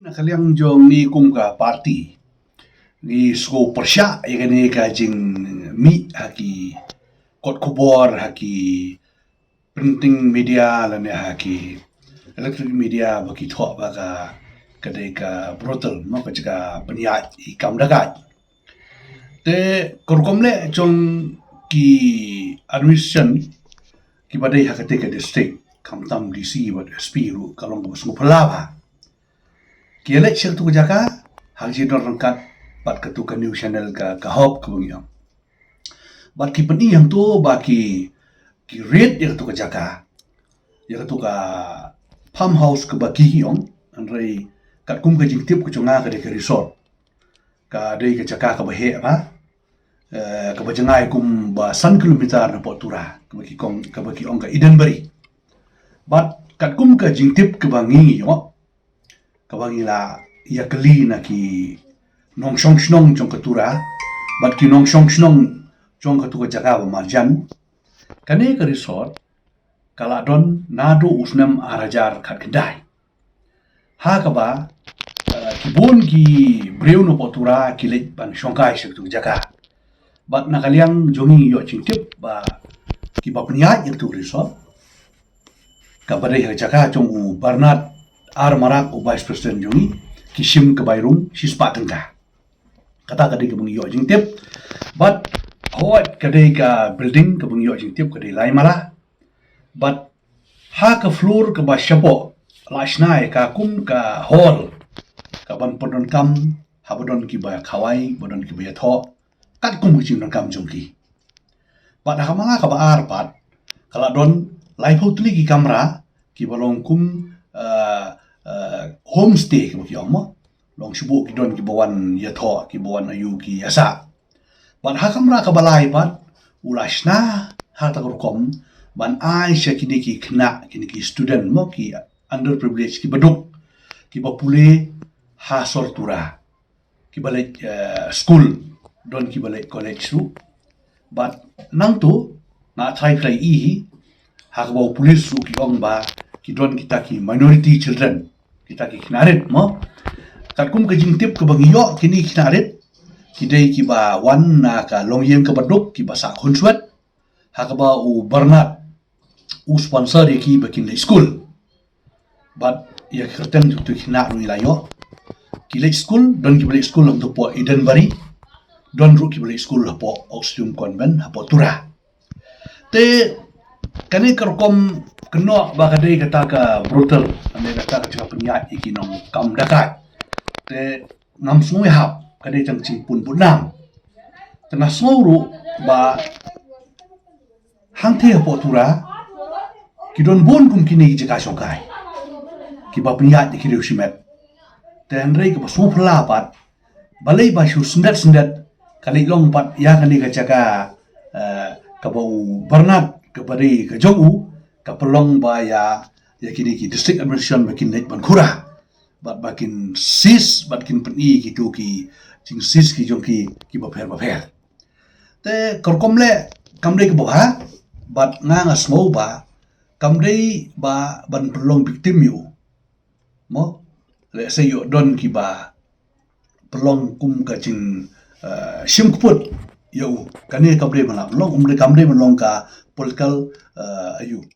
Kaliang Jong ni kum ka party ni sko Pyrshah ni ka jing mi haki kot Khubor haki printing media lan haki electronic media baki thok ba ka kadai ka brothel no ka jika peniat ikam dagat te korkom le jong ki administration ki badai hakate ka district Ktem DC wat SP ru kalong ka semua pelaba kielek sel tu jaka hang ji dor rangkat pat ketu ka new channel ka hop ka bungyam bat ki peni yang tu ba ki rate yang tu ka jaka yang tu ka Farmhouse ka ba ki yong anrei kat kum ka jing tip ku chunga ka de ka resort ka dei ka jaka ka ba he ba ka ba jangai kum ba 1 kilometer na potura ka ba ki ong ka Edenbury bat kat kum ka jing tip ka ba ngi yo kawangi la ya kali na ki nong shong shnong jong katura bat ki nong shong shnong jong katuka jaga ba marjan kane ka resort kala don nado usnam arajar khat kedai ha ka ba ki bon ki breu no potura ki let ban shongkai shek tu jaga bat na kaliang jongi yo chingtip ba ki ba pniat yak tu resort ka ba dei jaga jong u Barnard Marak o Vice President Jongi kisim ke Bayrung sispa tengka kata kadai ke bungi yo jing tip but hot kadai ka building ke bungi yo jing tip kadai lai mala but ha ke floor ke ba shapo lasnai ka kum ka hall ka ban podon kam ha bodon ki ba khawai bodon ki ba tho kat kum ki jing kam jongki but ha mala ka ba ar pat kala don lai photli ki kamera ki balong kum homestay ki mo long shubu ki don ki bawan ya tho ki bawan ayu ki asa ban ha kamra ka balai pat ulashna ha ta kom ban ai sha ki ki khna ki student mo ki underprivileged ki baduk ki ba pule ha sortura ki balai school don ki balai college ru but nang tu na thai khai i ha ba police ru ki ong ba ki don kita ki minority children kita ki kinarit mo kat kum ka jing tip ka bangyo kini kinarit kidai ki ba wan na ka longyeng ka baduk ki ba sa khunsuat ha ka ba u Barnard u sponsor ki ba kin school but ya kerten tu kina ru ilayo ki le school don ki balik school untuk po Edenbury don ru ki balik school po Oxford Convent ha po tura te kani kerkom kena ba kadai kata ka brutal ane kata ka cakap peniat iki nong kam dakat te ngam semua hap kadai cang cing pun punam tengah soro ba hang the po tura ki don bon kum kini jika sokai ki ba peniat iki riu simet te andrei ka so pelapat balai ba shu sendat kali long pat ya kali ka caka ka bau Bernard ka bari ka Jong ka pelong ba ya kini ki district administration bakin net ban khura bat bakin sis bakin peni ki tu ki jing sis ki jong ki ba pher te korkom le kamdei ka ba bat nga small ba kamdei ba ban pelong victim yu mo le say yo don ki ba pelong kum ka jing sim kuput yo kani kamdei malap long kamdei malong ka political ayu